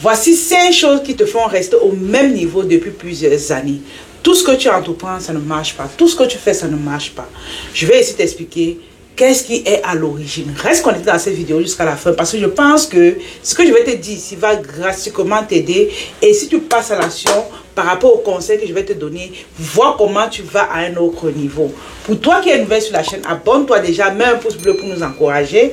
Voici 5 choses qui te font rester au même niveau depuis plusieurs années. Tout ce que tu entreprends, ça ne marche pas. Tout ce que tu fais, ça ne marche pas. Je vais essayer de t'expliquer qu'est-ce qui est à l'origine. Reste connecté dans cette vidéo jusqu'à la fin parce que je pense que ce que je vais te dire ici va drastiquement t'aider. Et si tu passes à l'action par rapport aux conseils que je vais te donner, vois comment tu vas à un autre niveau. Pour toi qui es nouvelle sur la chaîne, abonne-toi déjà, mets un pouce bleu pour nous encourager.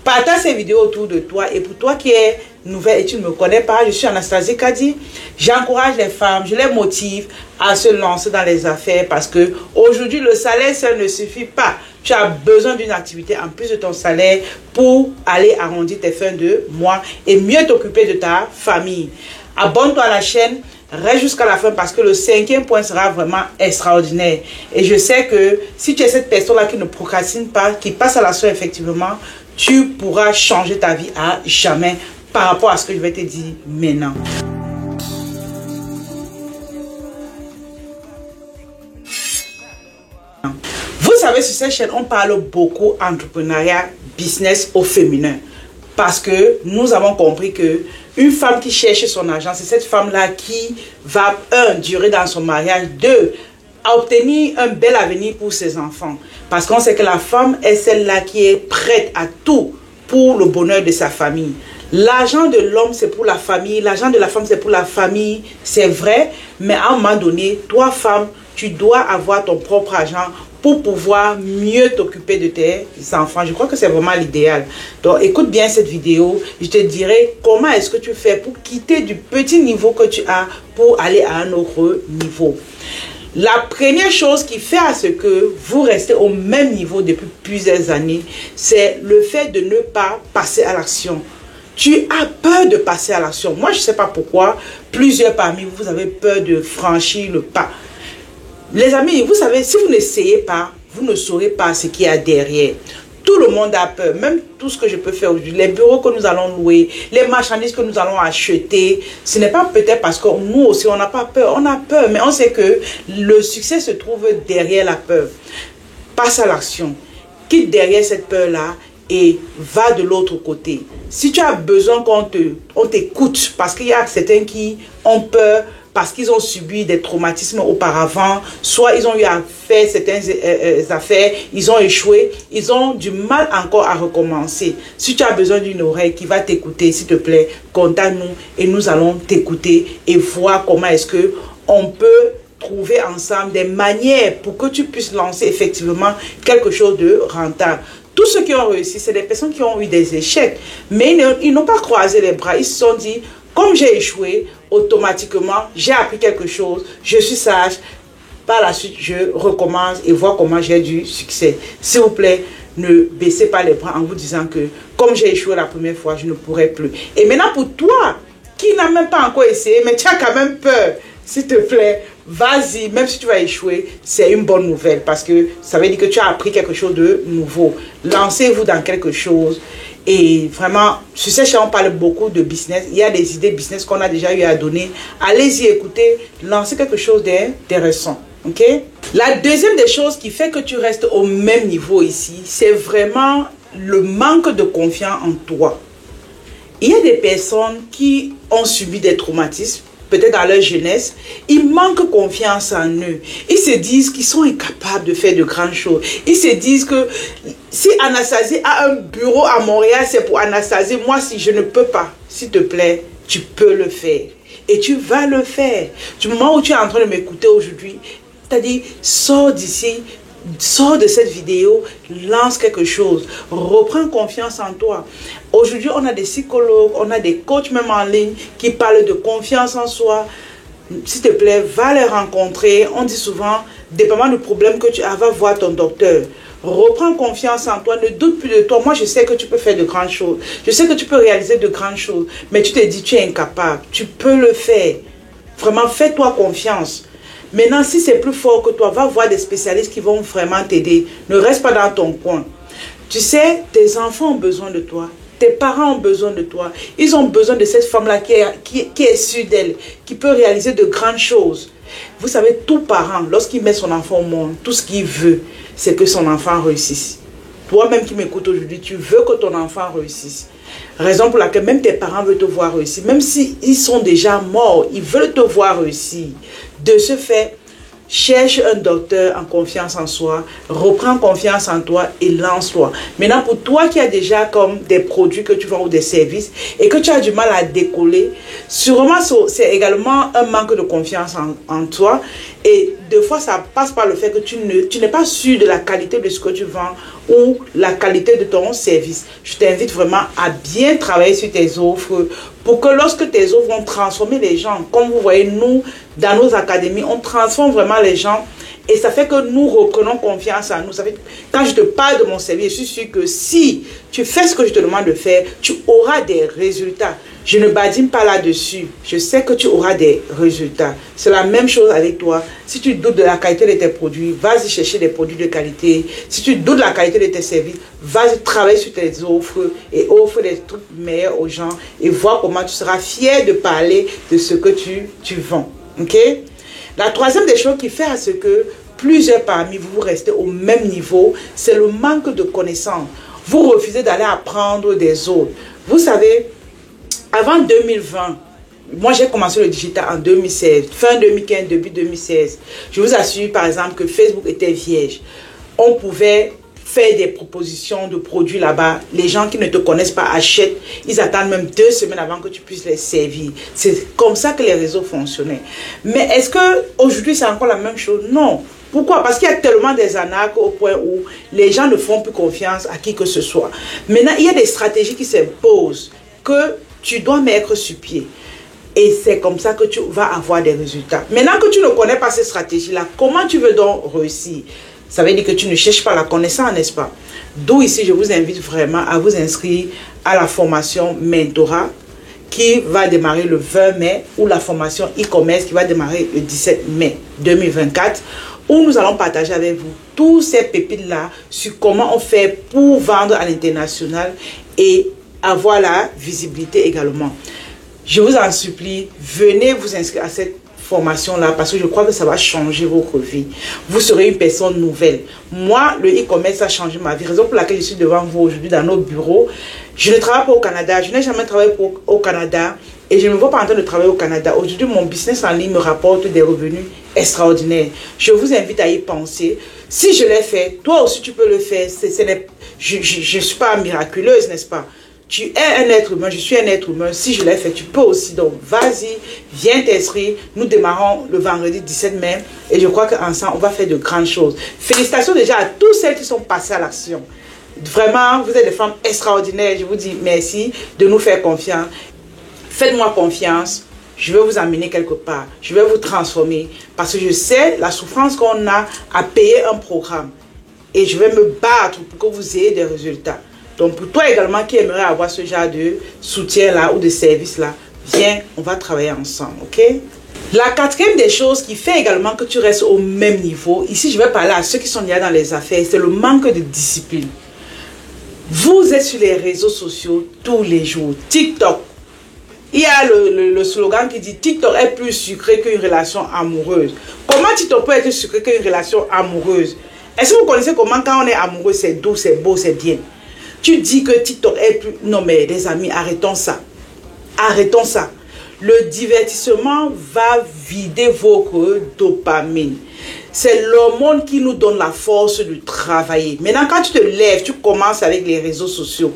Partage ces vidéos autour de toi. Et pour toi qui es nouvelle et tu ne me connais pas, je suis Anastasie Kadi. J'encourage les femmes, je les motive à se lancer dans les affaires parce que aujourd'hui le salaire seul ne suffit pas. Tu as besoin d'une activité en plus de ton salaire pour aller arrondir tes fins de mois et mieux t'occuper de ta famille. Abonne-toi à la chaîne. Reste jusqu'à la fin parce que le 5e point sera vraiment extraordinaire. Et je sais que si tu es cette personne-là qui ne procrastine pas, qui passe à l'action effectivement, tu pourras changer ta vie à jamais par rapport à ce que je vais te dire maintenant. Vous savez, sur cette chaîne, on parle beaucoup entrepreneuriat, business au féminin. Parce que nous avons compris que une femme qui cherche son argent, c'est cette femme-là qui va, durer dans son mariage, à obtenir un bel avenir pour ses enfants. Parce qu'on sait que la femme est celle-là qui est prête à tout pour le bonheur de sa famille. L'argent de l'homme, c'est pour la famille. L'argent de la femme, c'est pour la famille. C'est vrai. Mais à un moment donné, toi, femme, tu dois avoir ton propre argent pour pouvoir mieux t'occuper de tes enfants. Je crois que c'est vraiment l'idéal. Donc, écoute bien cette vidéo. Je te dirai comment est-ce que tu fais pour quitter du petit niveau que tu as pour aller à un autre niveau. La première chose qui fait à ce que vous restez au même niveau depuis plusieurs années, c'est le fait de ne pas passer à l'action. Tu as peur de passer à l'action. Moi, je ne sais pas pourquoi. Plusieurs parmi vous, vous avez peur de franchir le pas. Les amis, vous savez, si vous n'essayez pas, vous ne saurez pas ce qu'il y a derrière. Tout le monde a peur, même tout ce que je peux faire aujourd'hui, les bureaux que nous allons louer, les marchandises que nous allons acheter, ce n'est pas peut-être parce que nous aussi on n'a pas peur, on a peur, mais on sait que le succès se trouve derrière la peur. Passe à l'action, quitte derrière cette peur-là et va de l'autre côté. Si tu as besoin qu'on t'écoute, parce qu'il y a certains qui ont peur, parce qu'ils ont subi des traumatismes auparavant, soit ils ont eu à faire certaines affaires, ils ont échoué, ils ont du mal encore à recommencer. Si tu as besoin d'une oreille qui va t'écouter, s'il te plaît, contacte-nous et nous allons t'écouter et voir comment est-ce que on peut trouver ensemble des manières pour que tu puisses lancer effectivement quelque chose de rentable. Tous ceux qui ont réussi, c'est des personnes qui ont eu des échecs, mais ils n'ont pas croisé les bras, ils se sont dit, comme j'ai échoué, automatiquement, j'ai appris quelque chose, je suis sage, par la suite, je recommence et vois comment j'ai du succès. S'il vous plaît, ne baissez pas les bras en vous disant que, comme j'ai échoué la première fois, je ne pourrai plus. Et maintenant, pour toi, qui n'a même pas encore essayé, mais tu as quand même peur, s'il te plaît, vas-y, même si tu vas échouer, c'est une bonne nouvelle parce que ça veut dire que tu as appris quelque chose de nouveau. Lancez-vous dans quelque chose. Et vraiment, sur cette chaîne, on parle beaucoup de business. Il y a des idées business qu'on a déjà eu à donner. Allez-y, écoutez, lancez quelque chose d'intéressant. Ok? La deuxième des choses qui fait que tu restes au même niveau ici, c'est vraiment le manque de confiance en toi. Il y a des personnes qui ont subi des traumatismes, peut-être dans leur jeunesse, ils manquent confiance en eux. Ils se disent qu'ils sont incapables de faire de grandes choses. Ils se disent que si Anastasie a un bureau à Montréal, c'est pour Anastasie. Moi, si je ne peux pas, s'il te plaît, tu peux le faire. Et tu vas le faire. Du moment où tu es en train de m'écouter aujourd'hui, c'est-à-dire, sors d'ici, sors de cette vidéo, lance quelque chose, reprends confiance en toi. Aujourd'hui, on a des psychologues, on a des coachs même en ligne qui parlent de confiance en soi. S'il te plaît, va les rencontrer. On dit souvent, dépendamment du problème que tu as, va voir ton docteur. Reprends confiance en toi, ne doute plus de toi. Moi, je sais que tu peux faire de grandes choses. Je sais que tu peux réaliser de grandes choses. Mais tu te dis, tu es incapable. Tu peux le faire. Vraiment, fais-toi confiance. Maintenant, si c'est plus fort que toi, va voir des spécialistes qui vont vraiment t'aider. Ne reste pas dans ton coin. Tu sais, tes enfants ont besoin de toi. Tes parents ont besoin de toi. Ils ont besoin de cette femme-là qui est sûre d'elle, qui peut réaliser de grandes choses. Vous savez, tout parent, lorsqu'il met son enfant au monde, tout ce qu'il veut, c'est que son enfant réussisse. toi-même qui m'écoutes aujourd'hui, tu veux que ton enfant réussisse. Raison pour laquelle même tes parents veulent te voir réussir. Même s'ils sont déjà morts, ils veulent te voir réussir. De ce fait, cherche un docteur en confiance en soi, reprends confiance en toi et lance-toi. Maintenant, pour toi qui as déjà comme des produits que tu vends ou des services et que tu as du mal à décoller, sûrement c'est également un manque de confiance en toi. Et des fois, ça passe par le fait que tu n'es pas sûr de la qualité de ce que tu vends ou la qualité de ton service. Je t'invite vraiment à bien travailler sur tes offres pour que lorsque tes offres vont transformer les gens, comme vous voyez, nous, dans nos académies, on transforme vraiment les gens et ça fait que nous reprenons confiance en nous. Ça fait que quand je te parle de mon service, je suis sûr que si tu fais ce que je te demande de faire, tu auras des résultats. Je ne badine pas là-dessus. Je sais que tu auras des résultats. C'est la même chose avec toi. Si tu doutes de la qualité de tes produits, vas-y chercher des produits de qualité. Si tu doutes de la qualité de tes services, vas-y travailler sur tes offres et offre des trucs meilleurs aux gens et vois comment tu seras fier de parler de ce que tu vends. Ok? La troisième des choses qui fait à ce que plusieurs parmi vous restez au même niveau, c'est le manque de connaissances. Vous refusez d'aller apprendre des autres. Vous savez, avant 2020, moi j'ai commencé le digital en 2016, fin 2015, début 2016. Je vous assure par exemple que Facebook était vierge. On pouvait faire des propositions de produits là-bas. Les gens qui ne te connaissent pas achètent. Ils attendent même 2 semaines avant que tu puisses les servir. C'est comme ça que les réseaux fonctionnaient. Mais est-ce qu'aujourd'hui c'est encore la même chose? Non. Pourquoi? Parce qu'il y a tellement des arnaques au point où les gens ne font plus confiance à qui que ce soit. Maintenant, il y a des stratégies qui s'imposent que tu dois mettre sur pied. Et c'est comme ça que tu vas avoir des résultats. Maintenant que tu ne connais pas ces stratégies-là, comment tu veux donc réussir? Ça veut dire que tu ne cherches pas la connaissance, n'est-ce pas? D'où ici, je vous invite vraiment à vous inscrire à la formation Mentorat qui va démarrer le 20 mai ou la formation e-commerce qui va démarrer le 17 mai 2024 où nous allons partager avec vous tous ces pépites-là sur comment on fait pour vendre à l'international et avoir la visibilité également. Je vous en supplie, venez vous inscrire à cette formation-là parce que je crois que ça va changer votre vie. Vous serez une personne nouvelle. Moi, le e-commerce a changé ma vie. Raison pour laquelle je suis devant vous aujourd'hui dans nos bureaux. Je ne travaille pas au Canada. Je n'ai jamais travaillé au Canada et je ne me vois pas en train de travailler au Canada. Aujourd'hui, mon business en ligne me rapporte des revenus extraordinaires. Je vous invite à y penser. Si je l'ai fait, toi aussi tu peux le faire. Je ne suis pas miraculeuse, n'est-ce pas? Tu es un être humain, je suis un être humain. Si je l'ai fait, tu peux aussi. Donc, vas-y, viens t'inscrire. Nous démarrons le vendredi 17 mai. Et je crois qu'ensemble, on va faire de grandes choses. Félicitations déjà à tous celles qui sont passées à l'action. Vraiment, vous êtes des femmes extraordinaires. Je vous dis merci de nous faire confiance. Faites-moi confiance. Je vais vous amener quelque part. Je vais vous transformer. Parce que je sais la souffrance qu'on a à payer un programme. Et je vais me battre pour que vous ayez des résultats. Donc, pour toi également qui aimerait avoir ce genre de soutien-là ou de service-là, viens, on va travailler ensemble, ok? La quatrième des choses qui fait également que tu restes au même niveau, ici je vais parler à ceux qui sont déjà dans les affaires, c'est le manque de discipline. Vous êtes sur les réseaux sociaux tous les jours, TikTok. Il y a le slogan qui dit TikTok est plus sucré qu'une relation amoureuse. Comment TikTok peut être sucré qu'une relation amoureuse? Est-ce que vous connaissez comment quand on est amoureux, c'est doux, c'est beau, c'est bien? Tu dis que TikTok est plus... Non mais les amis, arrêtons ça. Arrêtons ça. Le divertissement va vider votre dopamine. C'est l'hormone qui nous donne la force de travailler. Maintenant, quand tu te lèves, tu commences avec les réseaux sociaux.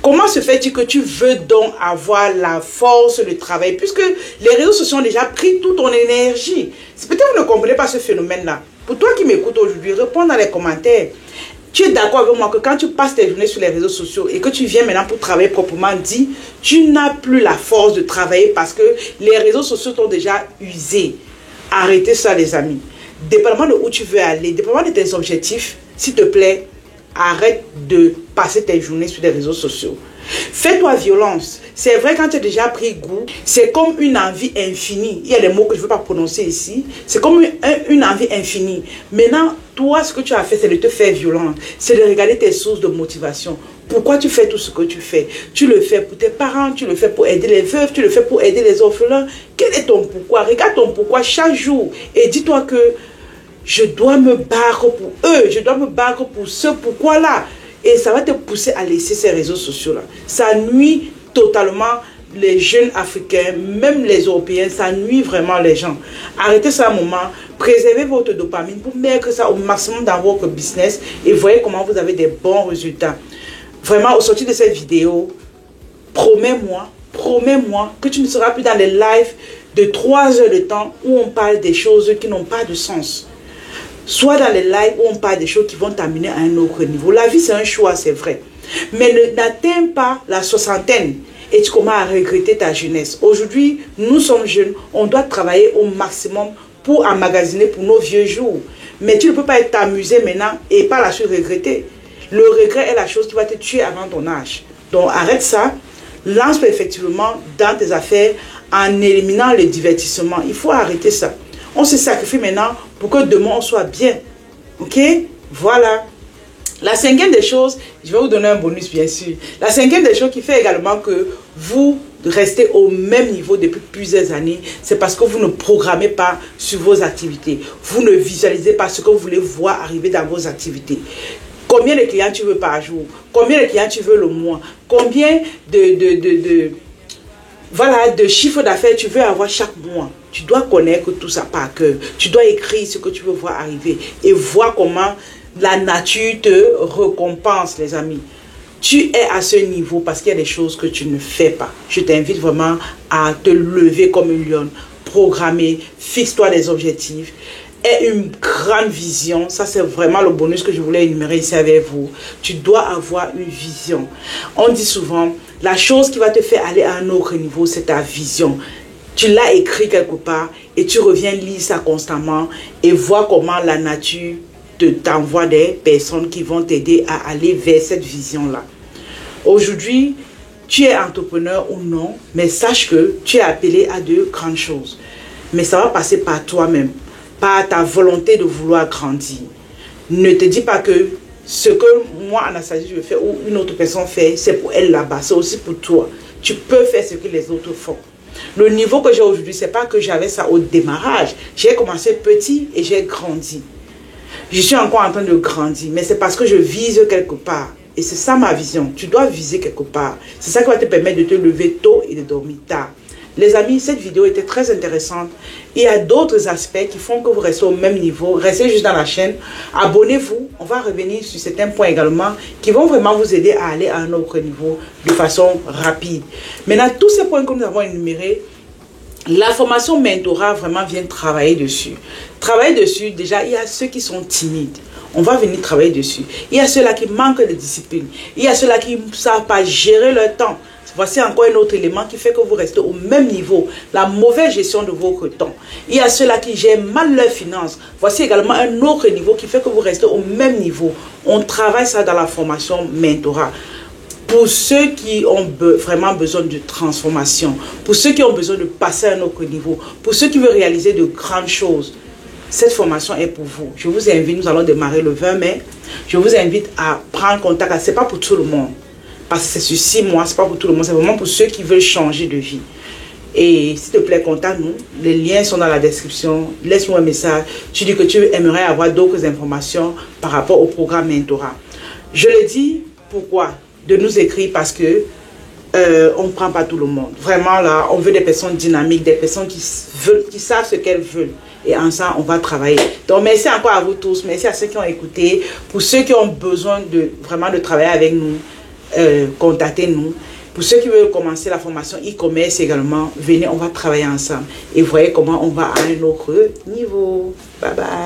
Comment se fait-il que tu veux donc avoir la force de travailler? Puisque les réseaux sociaux ont déjà pris toute ton énergie. Peut-être que vous ne comprenez pas ce phénomène-là. Pour toi qui m'écoutes aujourd'hui, réponds dans les commentaires. Tu es d'accord avec moi que quand tu passes tes journées sur les réseaux sociaux et que tu viens maintenant pour travailler proprement dit, tu n'as plus la force de travailler parce que les réseaux sociaux t'ont déjà usé. Arrêtez ça les amis. Dépendamment de où tu veux aller, dépendamment de tes objectifs, s'il te plaît, arrête de passer tes journées sur les réseaux sociaux. Fais-toi violence. C'est vrai quand tu as déjà pris goût, c'est comme une envie infinie. Il y a des mots que je ne veux pas prononcer ici. C'est comme une envie infinie. Maintenant, toi, ce que tu as fait, c'est de te faire violence. C'est de regarder tes sources de motivation. Pourquoi tu fais tout ce que tu fais? Tu le fais pour tes parents, tu le fais pour aider les veuves, tu le fais pour aider les orphelins. Quel est ton pourquoi? Regarde ton pourquoi chaque jour et dis-toi que je dois me battre pour eux. Je dois me battre pour ce pourquoi-là. Et ça va te pousser à laisser ces réseaux sociaux-là. Ça nuit totalement les jeunes Africains, même les Européens, ça nuit vraiment les gens. Arrêtez ça un moment, préservez votre dopamine pour mettre ça au maximum dans votre business et voyez comment vous avez des bons résultats. Vraiment, au sortir de cette vidéo, promets-moi que tu ne seras plus dans les lives de 3 heures de temps où on parle des choses qui n'ont pas de sens. Soit dans les lives où on parle des choses qui vont t'amener à un autre niveau. La vie, c'est un choix, c'est vrai. Mais n'atteins pas la soixantaine et tu commences à regretter ta jeunesse. Aujourd'hui, nous sommes jeunes, on doit travailler au maximum pour emmagasiner pour nos vieux jours. Mais tu ne peux pas t'amuser maintenant et par la suite regretter. Le regret est la chose qui va te tuer avant ton âge. Donc arrête ça, lance-toi effectivement dans tes affaires en éliminant le divertissement. Il faut arrêter ça. On se sacrifie maintenant pour que demain on soit bien. Ok? Voilà. La 5e des choses, je vais vous donner un bonus bien sûr. La 5e des choses qui fait également que vous restez au même niveau depuis plusieurs années, c'est parce que vous ne programmez pas sur vos activités. Vous ne visualisez pas ce que vous voulez voir arriver dans vos activités. Combien de clients tu veux par jour? Combien de clients tu veux le mois? Combien de chiffre d'affaires tu veux avoir chaque mois? Tu dois connaître tout ça par cœur. Tu dois écrire ce que tu veux voir arriver et voir comment la nature te récompense, les amis. Tu es à ce niveau parce qu'il y a des choses que tu ne fais pas. Je t'invite vraiment à te lever comme une lionne, programmer, fixe-toi des objectifs. Aie une grande vision. Ça, c'est vraiment le bonus que je voulais énumérer ici avec vous. Tu dois avoir une vision. On dit souvent, la chose qui va te faire aller à un autre niveau, c'est ta vision. Tu l'as écrit quelque part et tu reviens lire ça constamment et voir comment la nature t'envoie des personnes qui vont t'aider à aller vers cette vision-là. Aujourd'hui, tu es entrepreneur ou non, mais sache que tu es appelé à de grandes choses. Mais ça va passer par toi-même, par ta volonté de vouloir grandir. Ne te dis pas que ce que moi, Anastasie, je fais ou une autre personne fait, c'est pour elle là-bas, c'est aussi pour toi. Tu peux faire ce que les autres font. Le niveau que j'ai aujourd'hui, ce n'est pas que j'avais ça au démarrage. J'ai commencé petit et j'ai grandi. Je suis encore en train de grandir, mais c'est parce que je vise quelque part. Et c'est ça ma vision. Tu dois viser quelque part. C'est ça qui va te permettre de te lever tôt et de dormir tard. Les amis, cette vidéo était très intéressante. Il y a d'autres aspects qui font que vous restez au même niveau. Restez juste dans la chaîne. Abonnez-vous. On va revenir sur certains points également qui vont vraiment vous aider à aller à un autre niveau de façon rapide. Maintenant, tous ces points que nous avons énumérés, la formation mentorat vraiment vient travailler dessus. Travailler dessus, déjà, il y a ceux qui sont timides. On va venir travailler dessus. Il y a ceux-là qui manquent de discipline. Il y a ceux-là qui ne savent pas gérer leur temps. Voici encore un autre élément qui fait que vous restez au même niveau. La mauvaise gestion de votre temps. Il y a ceux-là qui gèrent mal leurs finances. Voici également un autre niveau qui fait que vous restez au même niveau. On travaille ça dans la formation mentorat. Pour ceux qui ont vraiment besoin de transformation, pour ceux qui ont besoin de passer à un autre niveau, pour ceux qui veulent réaliser de grandes choses, cette formation est pour vous. Je vous invite, nous allons démarrer le 20 mai. Je vous invite à prendre contact. Ce n'est pas pour tout le monde. Parce que c'est sur 6 mois, ce n'est pas pour tout le monde. C'est vraiment pour ceux qui veulent changer de vie. Et s'il te plaît, contacte-nous. Les liens sont dans la description. Laisse-moi un message. Tu dis que tu aimerais avoir d'autres informations par rapport au programme Mentorat. Je le dis, pourquoi? De nous écrire parce que on ne prend pas tout le monde. Vraiment là, on veut des personnes dynamiques, des personnes qui savent ce qu'elles veulent. Et ensemble, on va travailler. Donc, merci encore à vous tous. Merci à ceux qui ont écouté. Pour ceux qui ont besoin vraiment de travailler avec nous, contactez-nous. Pour ceux qui veulent commencer la formation e-commerce également, venez, on va travailler ensemble. Et voyez comment on va à un autre niveau. Bye bye.